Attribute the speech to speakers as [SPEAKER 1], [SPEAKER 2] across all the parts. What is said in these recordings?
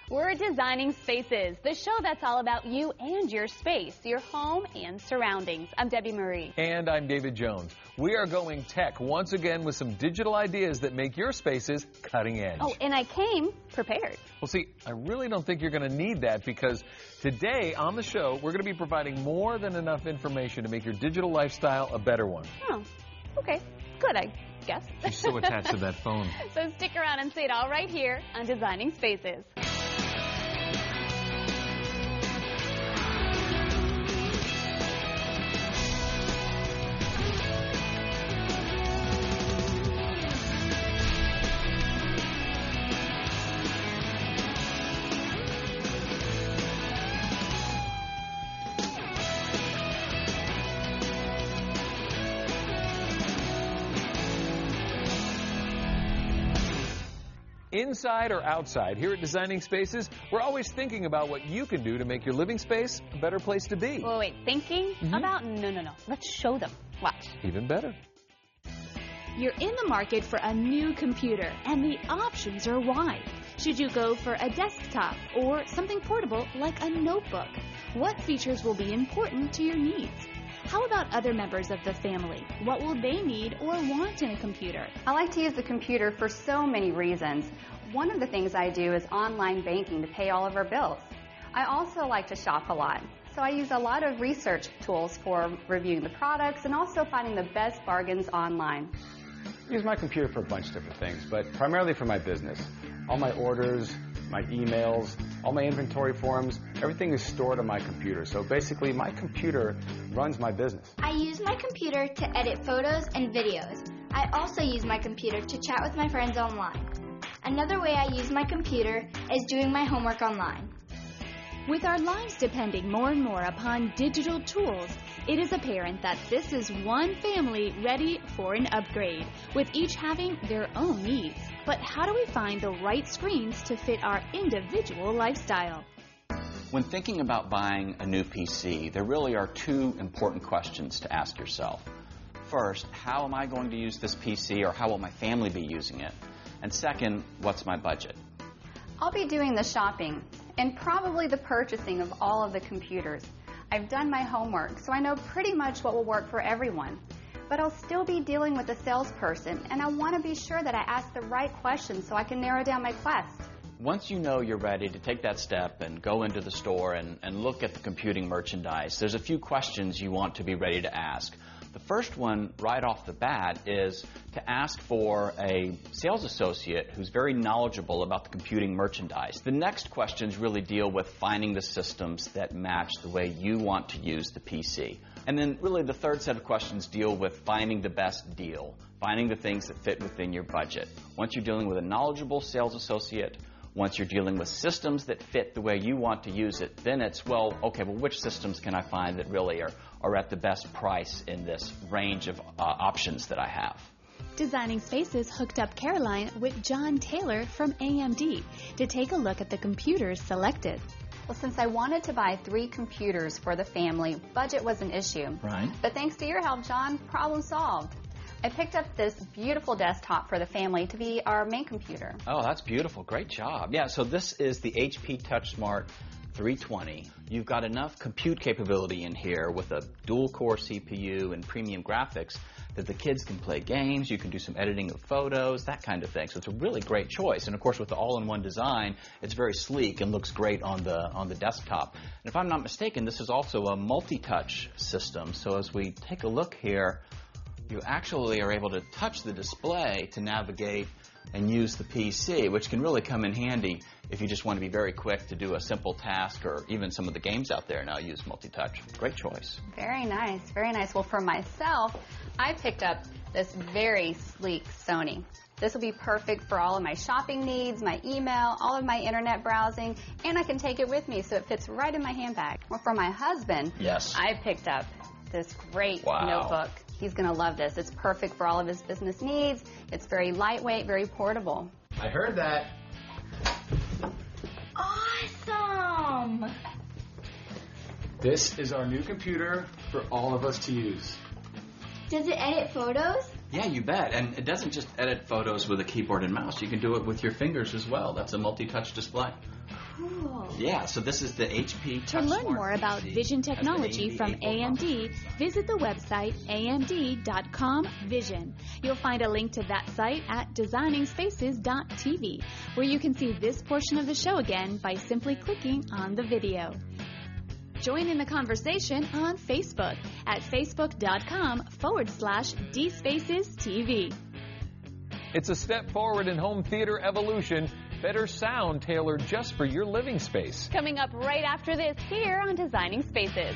[SPEAKER 1] We're Designing Spaces, the show that's all about you and your space, your home and surroundings. I'm Debbie Marie.
[SPEAKER 2] And I'm David Jones. We are going tech once again with some digital ideas that make your spaces cutting edge.
[SPEAKER 1] Oh, and I came prepared.
[SPEAKER 2] Well, see, I really don't think you're going to need that because today on the show, we're going to be providing more than enough information to make your digital lifestyle a better one.
[SPEAKER 1] Oh, okay. Good, I guess.
[SPEAKER 2] She's so attached to that phone.
[SPEAKER 1] So stick around and see it all right here on Designing Spaces.
[SPEAKER 2] Inside or outside, here at Designing Spaces, we're always thinking about what you can do to make your living space a better place to be.
[SPEAKER 1] Wait, thinking about? No. Let's show them. Watch.
[SPEAKER 2] Even better.
[SPEAKER 3] You're in the market for a new computer, and the options are wide. Should you go for a desktop or something portable like a notebook? What features will be important to your needs? How about other members of the family? What will they need or want in a computer?
[SPEAKER 4] I like to use the computer for so many reasons. One of the things I do is online banking to pay all of our bills. I also like to shop a lot, so I use a lot of research tools for reviewing the products and also finding the best bargains online.
[SPEAKER 5] I use my computer for a bunch of different things, but primarily for my business. All my orders, my emails, all my inventory forms, everything is stored on my computer. So basically, my computer runs my business.
[SPEAKER 6] I use my computer to edit photos and videos. I also use my computer to chat with my friends online. Another way I use my computer is doing my homework online.
[SPEAKER 3] With our lives depending more and more upon digital tools, it is apparent that this is one family ready for an upgrade, with each having their own needs. But how do we find the right screens to fit our individual lifestyle?
[SPEAKER 7] When thinking about buying a new PC, there really are two important questions to ask yourself. First, how am I going to use this PC, or how will my family be using it? And second, what's my budget?
[SPEAKER 4] I'll be doing the shopping and probably the purchasing of all of the computers. I've done my homework, so I know pretty much what will work for everyone. But I'll still be dealing with a salesperson, and I want to be sure that I ask the right questions so I can narrow down my quest.
[SPEAKER 7] Once you know you're ready to take that step and go into the store and look at the computing merchandise, there's a few questions you want to be ready to ask. The first one, right off the bat, is to ask for a sales associate who's very knowledgeable about the computing merchandise. The next questions really deal with finding the systems that match the way you want to use the PC. And then really the third set of questions deal with finding the best deal, finding the things that fit within your budget. Once you're dealing with a knowledgeable sales associate, once you're dealing with systems that fit the way you want to use it, then it's, which systems can I find that really are at the best price in this range of options that I have?
[SPEAKER 3] Designing Spaces hooked up Caroline with John Taylor from AMD to take a look at the computers selected.
[SPEAKER 4] Well, since I wanted to buy 3 computers for the family, budget was an issue.
[SPEAKER 7] Right.
[SPEAKER 4] But thanks to your help, John, problem solved. I picked up this beautiful desktop for the family to be our main computer.
[SPEAKER 7] Oh, that's beautiful. Great job. Yeah, so this is the HP TouchSmart 320. You've got enough compute capability in here with a dual-core CPU and premium graphics that the kids can play games, you can do some editing of photos, that kind of thing. So it's a really great choice. And of course, with the all-in-one design, it's very sleek and looks great on the desktop. And if I'm not mistaken, this is also a multi-touch system. So as we take a look here, you actually are able to touch the display to navigate and use the PC, which can really come in handy if you just want to be very quick to do a simple task, or even some of the games out there now use multi-touch. Great choice.
[SPEAKER 4] Very nice, very nice. Well, for myself, I picked up this very sleek Sony. This will be perfect for all of my shopping needs, my email, all of my internet browsing, and I can take it with me so it fits right in my handbag. Well, for my husband,
[SPEAKER 7] yes,
[SPEAKER 4] I picked up this great notebook. He's going to love this. It's perfect for all of his business needs. It's very lightweight, very portable.
[SPEAKER 8] I heard that.
[SPEAKER 6] Awesome!
[SPEAKER 8] This is our new computer for all of us to use.
[SPEAKER 6] Does it edit photos?
[SPEAKER 7] Yeah, you bet. And it doesn't just edit photos with a keyboard and mouse. You can do it with your fingers as well. That's a multi-touch display.
[SPEAKER 3] Cool.
[SPEAKER 7] Yeah, so this is the HP
[SPEAKER 3] To learn more about vision technology from AMD, visit the website amd.com/vision. You'll find a link to that site at designingspaces.tv, where you can see this portion of the show again by simply clicking on the video. Join in the conversation on Facebook at facebook.com/dspacestv.
[SPEAKER 2] It's a step forward in home theater evolution. Better sound tailored just for your living space.
[SPEAKER 1] Coming up right after this here on Designing Spaces.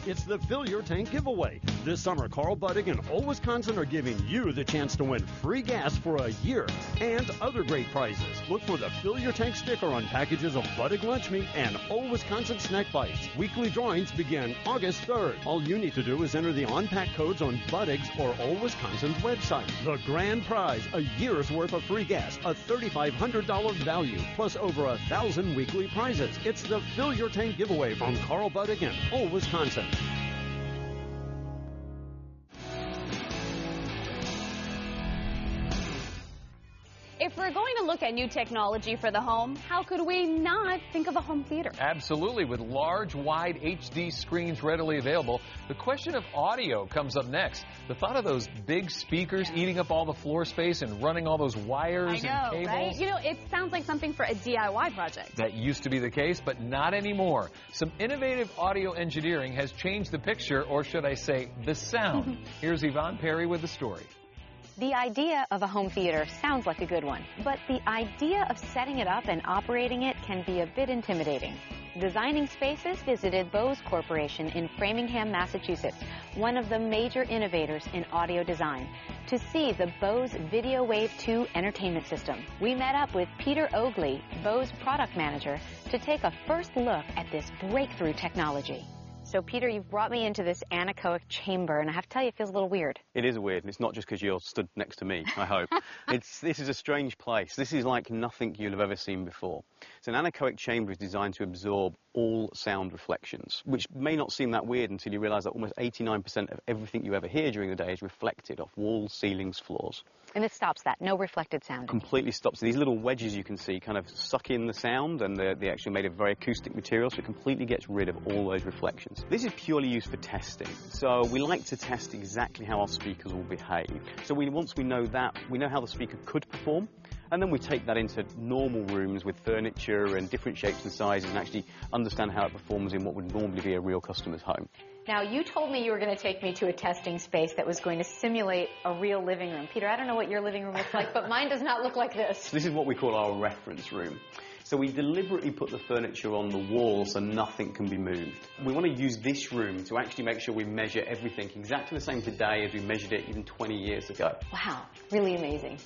[SPEAKER 9] It's the Fill Your Tank giveaway. This summer, Carl Buddig and Ole Wisconsin are giving you the chance to win free gas for a year and other great prizes. Look for the Fill Your Tank sticker on packages of Buddig lunch meat and Ole Wisconsin snack bites. Weekly drawings begin August 3rd. All you need to do is enter the on-pack codes on Buddig's or Ole Wisconsin's website. The grand prize, a year's worth of free gas, a $3,500 value, plus over 1,000 weekly prizes. It's the Fill Your Tank giveaway from Carl Buddig and Ole Wisconsin.
[SPEAKER 1] If we're going to look at new technology for the home, how could we not think of a home theater?
[SPEAKER 2] Absolutely. With large, wide HD screens readily available, the question of audio comes up next. The thought of those big speakers eating up all the floor space and running all those wires and cables.
[SPEAKER 1] Right? You know, it sounds like something for a DIY project.
[SPEAKER 2] That used to be the case, but not anymore. Some innovative audio engineering has changed the picture, or should I say, the sound. Here's Yvonne Perry with the story.
[SPEAKER 10] The idea of a home theater sounds like a good one, but the idea of setting it up and operating it can be a bit intimidating. Designing Spaces visited Bose Corporation in Framingham, Massachusetts, one of the major innovators in audio design, to see the Bose Video Wave 2 entertainment system. We met up with Peter Oagley, Bose product manager, to take a first look at this breakthrough technology. So, Peter, you've brought me into this anechoic chamber, and I have to tell you, it feels a little weird.
[SPEAKER 11] It is weird, and it's not just because you're stood next to me, I hope. This is a strange place. This is like nothing you'll have ever seen before. So an anechoic chamber is designed to absorb all sound reflections, which may not seem that weird until you realise that almost 89% of everything you ever hear during the day is reflected off walls, ceilings, floors.
[SPEAKER 10] And it stops that, no reflected sound.
[SPEAKER 11] Completely stops. These little wedges you can see kind of suck in the sound, and they're actually made of very acoustic material, so it completely gets rid of all those reflections. This is purely used for testing. So we like to test exactly how our speakers will behave. So once we know that, we know how the speaker could perform, and then we take that into normal rooms with furniture and different shapes and sizes and actually understand how it performs in what would normally be a real customer's home.
[SPEAKER 10] Now, you told me you were going to take me to a testing space that was going to simulate a real living room. Peter, I don't know what your living room looks like, but mine does not look like this.
[SPEAKER 11] So this is what we call our reference room. So we deliberately put the furniture on the wall so nothing can be moved. We want to use this room to actually make sure we measure everything exactly the same today as we measured it even 20 years ago.
[SPEAKER 10] Wow, really amazing,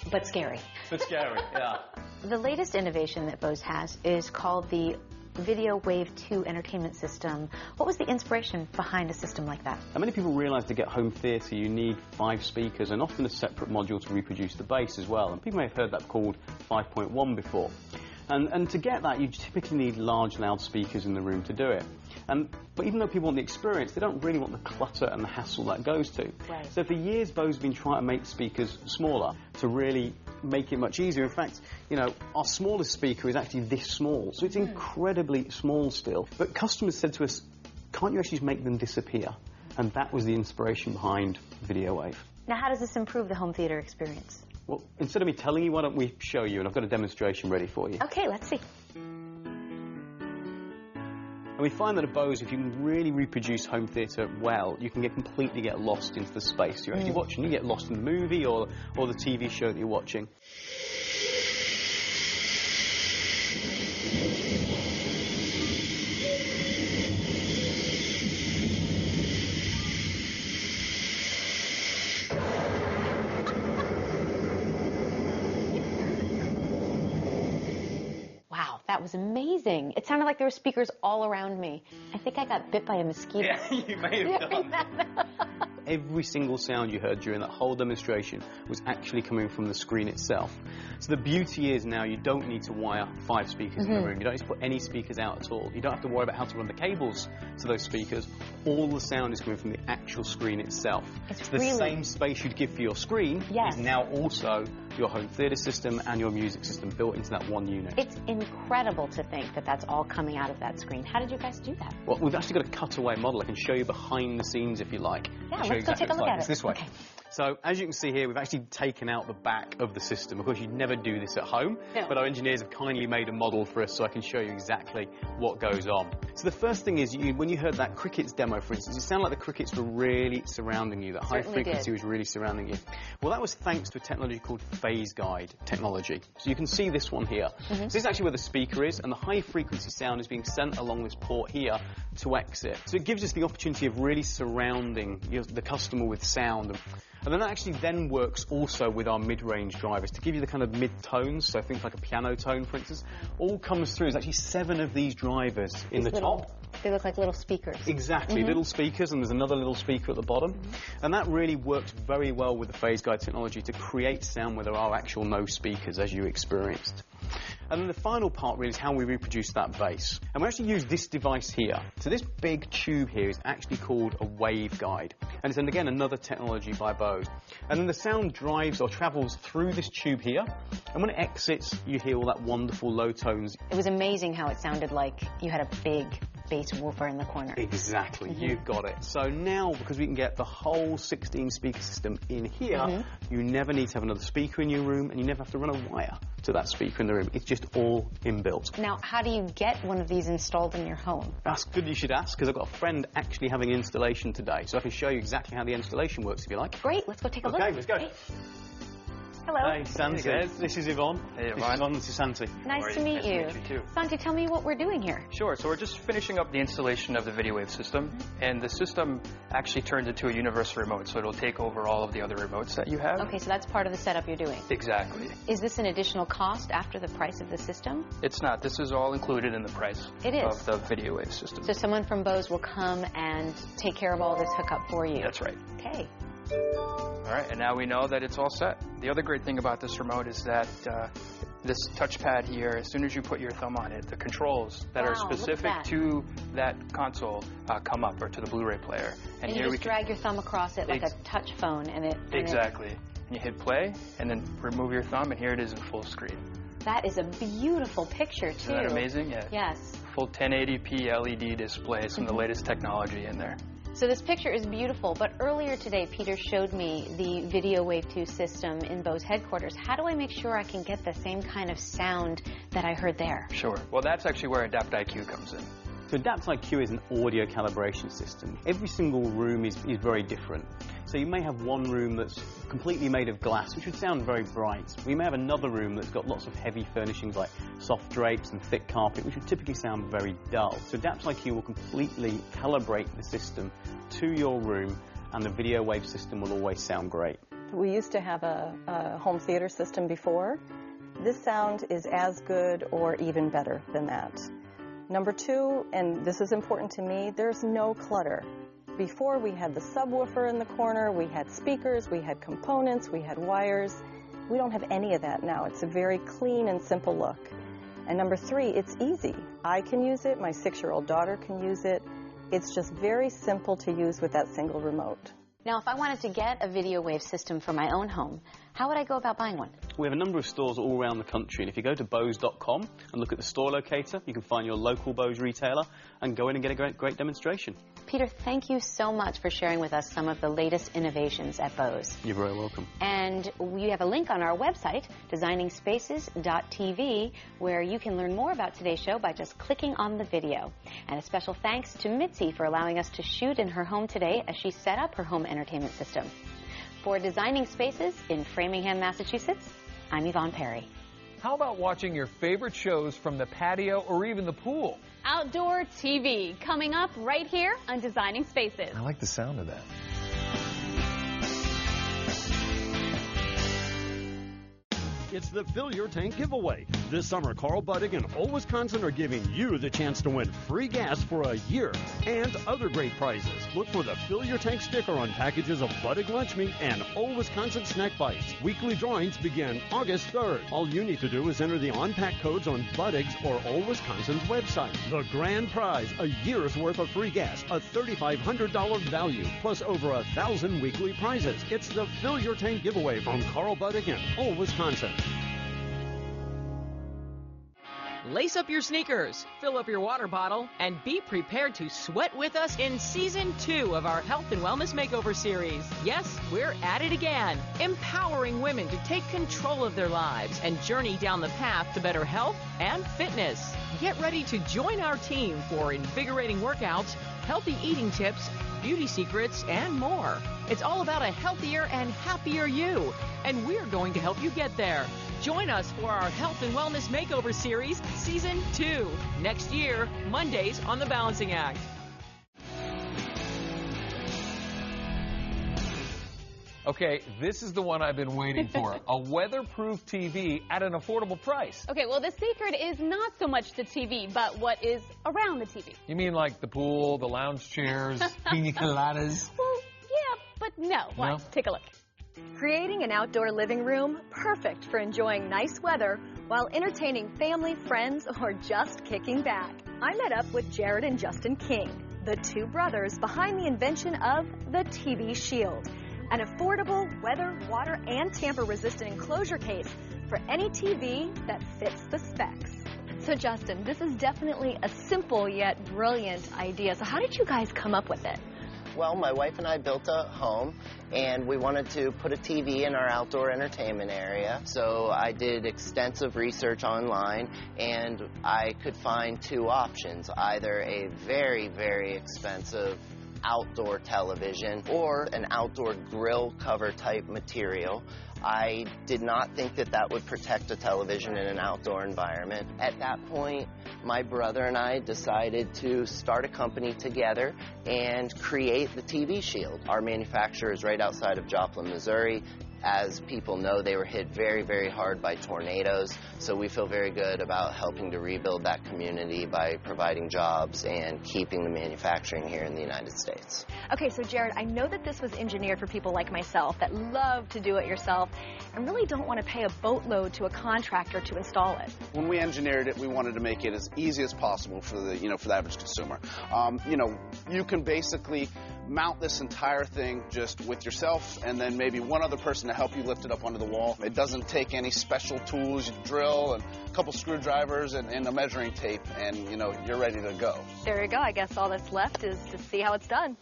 [SPEAKER 10] but scary.
[SPEAKER 11] But scary, yeah.
[SPEAKER 10] The latest innovation that Bose has is called the Video Wave 2 entertainment system. What was the inspiration behind a system like that?
[SPEAKER 11] And many people realise to get home theatre you need 5 speakers and often a separate module to reproduce the bass as well. And people may have heard that called 5.1 before. And to get that, you typically need large loudspeakers in the room to do it. But even though people want the experience, they don't really want the clutter and the hassle that goes to.
[SPEAKER 10] Right.
[SPEAKER 11] So for years, Bose has been trying to make speakers smaller to really make it much easier. In fact, you know, our smallest speaker is actually this small, so it's incredibly small still. But customers said to us, can't you actually make them disappear? And that was the inspiration behind Video Wave.
[SPEAKER 10] Now, how does this improve the home theater experience?
[SPEAKER 11] Well, instead of me telling you, why don't we show you? And I've got a demonstration ready for you.
[SPEAKER 10] Okay, let's see.
[SPEAKER 11] And we find that at Bose, if you can really reproduce home theatre well, you can completely get lost into the space you're actually watching. You get lost in the movie or the TV show that you're watching.
[SPEAKER 10] That was amazing. It sounded like there were speakers all around me. I think I got bit by a mosquito.
[SPEAKER 11] Yeah, you may have done. every single sound you heard during that whole demonstration was actually coming from the screen itself. So the beauty is now you don't need to wire 5 speakers in the room. You don't need to put any speakers out at all. You don't have to worry about how to run the cables to those speakers. All the sound is coming from the actual screen itself.
[SPEAKER 10] It's
[SPEAKER 11] the same space you'd give for your screen is now also your home theatre system and your music system built into that one unit.
[SPEAKER 10] It's incredible to think that that's all coming out of that screen. How did you guys do that?
[SPEAKER 11] Well, we've actually got a cutaway model. I can show you behind the scenes if you like.
[SPEAKER 10] Yeah, let's go take a look at it.
[SPEAKER 11] It's this way.
[SPEAKER 10] Okay.
[SPEAKER 11] So, as you can see here, we've actually taken out the back of the system. Of course, you'd never do this at home, but our engineers have kindly made a model for us so I can show you exactly what goes on. So the first thing is, when you heard that crickets demo, for instance, it sounded like the crickets were really surrounding you. That high frequency was really surrounding you. Well, that was thanks to a technology called phase guide technology. So you can see this one here. So this is actually where the speaker is, and the high frequency sound is being sent along this port here to exit. So it gives us the opportunity of really surrounding the customer with sound. And then that actually then works also with our mid-range drivers to give you the kind of mid-tones, so things like a piano tone, for instance, all comes through. There's actually 7 of these drivers in the top.
[SPEAKER 10] They look like little speakers.
[SPEAKER 11] Exactly, little speakers, and there's another little speaker at the bottom. And that really works very well with the phase guide technology to create sound where there are actual no speakers, as you experienced. And then the final part really is how we reproduce that bass. And we actually use this device here. So this big tube here is actually called a waveguide. And it's, again, another technology by Bose. And then the sound drives or travels through this tube here. And when it exits, you hear all that wonderful low tones.
[SPEAKER 10] It was amazing how it sounded like you had a big bass woofer in the corner.
[SPEAKER 11] Exactly, you've got it. So now, because we can get the whole 16 speaker system in here, you never need to have another speaker in your room, and you never have to run a wire to that speaker in the room. It's just all inbuilt.
[SPEAKER 10] Now, how do you get one of these installed in your home?
[SPEAKER 11] That's good you should ask, because I've got a friend actually having installation today, so I can show you exactly how the installation works if you like.
[SPEAKER 10] Great, let's go take a look.
[SPEAKER 11] Okay, let's go.
[SPEAKER 10] Hey. Hello.
[SPEAKER 11] Hey, Santi. Hey, this is Yvonne.
[SPEAKER 12] Hey,
[SPEAKER 11] Yvonne. Yvonne, this is Santi.
[SPEAKER 10] Nice to meet you.
[SPEAKER 12] Nice to meet you, too.
[SPEAKER 10] Santi, tell me what we're doing here.
[SPEAKER 12] Sure. So we're just finishing up the installation of the video wave system, and the system actually turns into a universal remote, so it'll take over all of the other remotes that you have.
[SPEAKER 10] Okay, so that's part of the setup you're doing.
[SPEAKER 12] Exactly.
[SPEAKER 10] Is this an additional cost after the price of the system?
[SPEAKER 12] It's not. This is all included in the price of the video wave system.
[SPEAKER 10] So someone from Bose will come and take care of all this hookup for you.
[SPEAKER 12] That's right.
[SPEAKER 10] Okay.
[SPEAKER 12] All right, and now we know that it's all set. The other great thing about this remote is that this touchpad here, as soon as you put your thumb on it, the controls that are specific to that console come up, or to the Blu-ray player.
[SPEAKER 10] And here you just drag your thumb across it like a touch phone, and it...
[SPEAKER 12] Exactly. And you hit play, and then remove your thumb, and here it is in full screen.
[SPEAKER 10] That is a beautiful picture, too.
[SPEAKER 12] Isn't that amazing? Yeah.
[SPEAKER 10] Yes.
[SPEAKER 12] Full 1080p LED display, some of the latest technology in there.
[SPEAKER 10] So this picture is beautiful, but earlier today, Peter showed me the Video Wave 2 system in Bose headquarters. How do I make sure I can get the same kind of sound that I heard there?
[SPEAKER 12] Sure. Well, that's actually where Adapt IQ comes in.
[SPEAKER 11] So Adapt IQ is an audio calibration system. Every single room is very different. So you may have one room that's completely made of glass, which would sound very bright. We may have another room that's got lots of heavy furnishings like soft drapes and thick carpet, which would typically sound very dull. So Adapt IQ will completely calibrate the system to your room, and the video wave system will always sound great.
[SPEAKER 13] We used to have a home theater system before. This sound is as good or even better than that. Number 2, and this is important to me, there's no clutter. Before, we had the subwoofer in the corner, we had speakers, we had components, we had wires. We don't have any of that now. It's a very clean and simple look. And number 3, it's easy. I can use it, my 6-year-old daughter can use it. It's just very simple to use with that single remote.
[SPEAKER 10] Now, if I wanted to get a video wave system for my own home, how would I go about buying one?
[SPEAKER 11] We have a number of stores all around the country, and if you go to Bose.com and look at the store locator, you can find your local Bose retailer and go in and get a great demonstration.
[SPEAKER 10] Peter, thank you so much for sharing with us some of the latest innovations at Bose.
[SPEAKER 11] You're very welcome.
[SPEAKER 10] And we have a link on our website, designingspaces.tv, where you can learn more about today's show by just clicking on the video. And a special thanks to Mitzi for allowing us to shoot in her home today as she set up her home entertainment system. For Designing Spaces in Framingham, Massachusetts, I'm Yvonne Perry.
[SPEAKER 2] How about watching your favorite shows from the patio or even the pool?
[SPEAKER 1] Outdoor TV coming up right here on Designing Spaces.
[SPEAKER 2] I like the sound of that.
[SPEAKER 9] It's the Fill Your Tank giveaway. This summer, Carl Buddig and Ole, Wisconsin are giving you the chance to win free gas for a year and other great prizes. Look for the Fill Your Tank sticker on packages of Buddig lunch meat and Ole, Wisconsin snack bites. Weekly drawings begin August 3rd. All you need to do is enter the on-pack codes on Buddig's or Ole, Wisconsin's website. The grand prize, a year's worth of free gas, a $3,500 value, plus over 1,000 weekly prizes. It's the Fill Your Tank giveaway from Carl Buddig and Ole, Wisconsin.
[SPEAKER 14] Lace up your sneakers, fill up your water bottle, and be prepared to sweat with us in Season 2 of our Health and Wellness Makeover series. Yes, we're at it again, empowering women to take control of their lives and journey down the path to better health and fitness. Get ready to join our team for invigorating workouts, healthy eating tips, beauty secrets, and more. It's all about a healthier and happier you, and we're going to help you get there. Join us for our Health and Wellness Makeover series, Season 2, next year, Mondays on The Balancing Act.
[SPEAKER 2] Okay, this is the one I've been waiting for. A weatherproof TV at an affordable price.
[SPEAKER 1] Okay, well, the secret is not so much the TV, but what is around the TV.
[SPEAKER 2] You mean like the pool, the lounge chairs, pina coladas?
[SPEAKER 1] Well, yeah, but no. What?
[SPEAKER 2] No?
[SPEAKER 1] Take a look.
[SPEAKER 15] Creating an outdoor living room perfect for enjoying nice weather while entertaining family, friends, or just kicking back. I met up with Jared and Justin King, the two brothers behind the invention of the TV Shield, an affordable weather, water, and tamper-resistant enclosure case for any TV that fits the specs.
[SPEAKER 16] So Justin, this is definitely a simple yet brilliant idea. So how did you guys come up with it?
[SPEAKER 17] Well, my wife and I built a home, and we wanted to put a TV in our outdoor entertainment area. So I did extensive research online, and I could find two options, either a very, very expensive outdoor television or an outdoor grill cover type material. I did not think that that would protect a television in an outdoor environment. At that point, my brother and I decided to start a company together and create the TV Shield. Our manufacturer is right outside of Joplin, Missouri. As people know, they were hit very, very hard by tornadoes, so we feel very good about helping to rebuild that community by providing jobs and keeping the manufacturing here in the United States.
[SPEAKER 16] Okay, so Jared, I know that this was engineered for people like myself that love to do it yourself and really don't want to pay a boatload to a contractor to install it.
[SPEAKER 18] When we engineered it, we wanted to make it as easy as possible for the, for the average consumer. You can basically mount this entire thing just with yourself and then maybe one other person to help you lift it up onto the wall. It doesn't take any special tools. You drill and a couple screwdrivers and a measuring tape, and you're ready to go.
[SPEAKER 16] There you go. I guess all that's left is to see how it's done.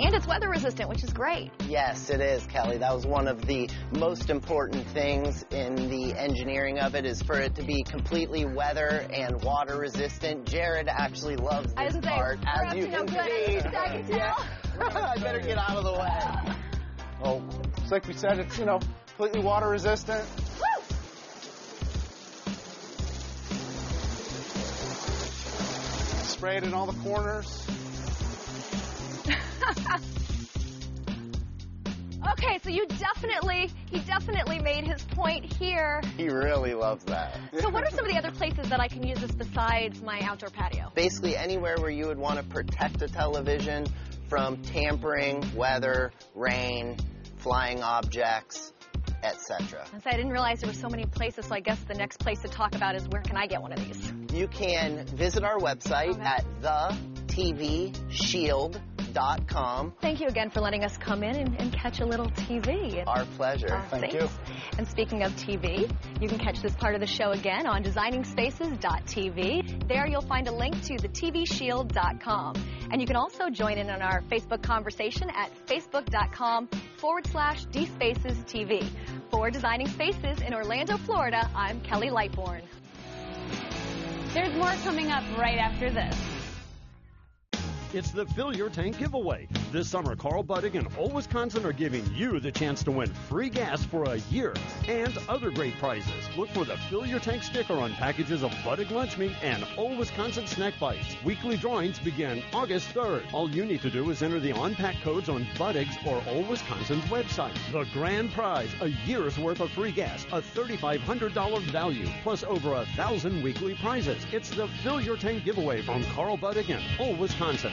[SPEAKER 16] And it's weather resistant, which is great.
[SPEAKER 17] Yes, it is, Kelly. That was one of the most important things in the engineering of it, is for it to be completely weather and water resistant. Jared actually loves this part, as you can see. I better get out of the way.
[SPEAKER 18] Oh, it's like we said, it's, completely water resistant.
[SPEAKER 16] Woo!
[SPEAKER 18] Spray it in all the corners.
[SPEAKER 16] Okay, so he definitely made his point here.
[SPEAKER 17] He really loves that.
[SPEAKER 16] So what are some of the other places that I can use this besides my outdoor patio?
[SPEAKER 17] Basically anywhere where you would want to protect a television from tampering, weather, rain, flying objects, etc.
[SPEAKER 16] I didn't realize there were so many places, so I guess the next place to talk about is where can I get one of these?
[SPEAKER 17] You can visit our website at thetvshield.com.
[SPEAKER 16] Thank you again for letting us come in and catch a little TV.
[SPEAKER 17] Our pleasure.
[SPEAKER 18] Thank you.
[SPEAKER 16] And speaking of TV, you can catch this part of the show again on designingspaces.tv. There you'll find a link to thetvshield.com. And you can also join in on our Facebook conversation at facebook.com/DSpacesTV. For Designing Spaces in Orlando, Florida, I'm Kelly Lightbourne.
[SPEAKER 1] There's more coming up right after this.
[SPEAKER 9] It's the Fill Your Tank giveaway. This summer, Carl Buddig and Old Wisconsin are giving you the chance to win free gas for a year and other great prizes. Look for the Fill Your Tank sticker on packages of Buddig lunch meat and Old Wisconsin snack bites. Weekly drawings begin August 3rd. All you need to do is enter the on-pack codes on Buddig's or Old Wisconsin's website. The grand prize, a year's worth of free gas, a $3,500 value, plus over 1,000 weekly prizes. It's the Fill Your Tank giveaway from Carl Buddig and Old Wisconsin.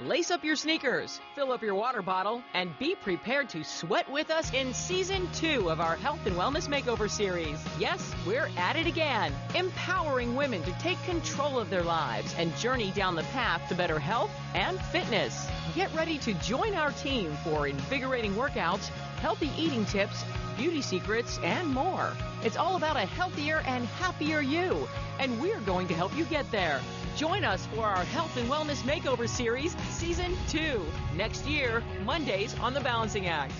[SPEAKER 14] Lace up your sneakers, fill up your water bottle, and be prepared to sweat with us in Season 2 of our Health and Wellness Makeover series. Yes, we're at it again, empowering women to take control of their lives and journey down the path to better health and fitness. Get ready to join our team for invigorating workouts, healthy eating tips, beauty secrets, and more. It's all about a healthier and happier you, and we're going to help you get there. Join us for our Health and Wellness Makeover series, Season 2, next year, Mondays on The Balancing Act.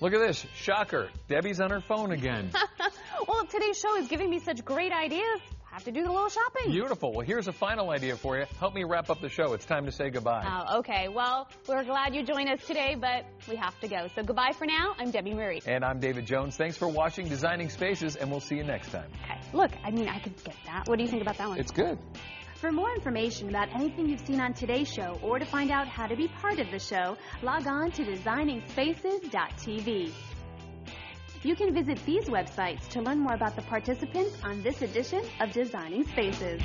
[SPEAKER 2] Look at this. Shocker. Debbie's on her phone again.
[SPEAKER 1] Well, today's show is giving me such great ideas. I have to do the little shopping.
[SPEAKER 2] Beautiful. Well, here's a final idea for you. Help me wrap up the show. It's time to say goodbye.
[SPEAKER 1] Oh, okay. Well, we're glad you joined us today, but we have to go. So goodbye for now. I'm Debbie Marie.
[SPEAKER 2] And I'm David Jones. Thanks for watching Designing Spaces, and we'll see you next time.
[SPEAKER 1] Okay. Look, I mean, I could get that. What do you think about that one?
[SPEAKER 2] It's good.
[SPEAKER 3] For more information about anything you've seen on today's show or to find out how to be part of the show, log on to designingspaces.tv. You can visit these websites to learn more about the participants on this edition of Designing Spaces.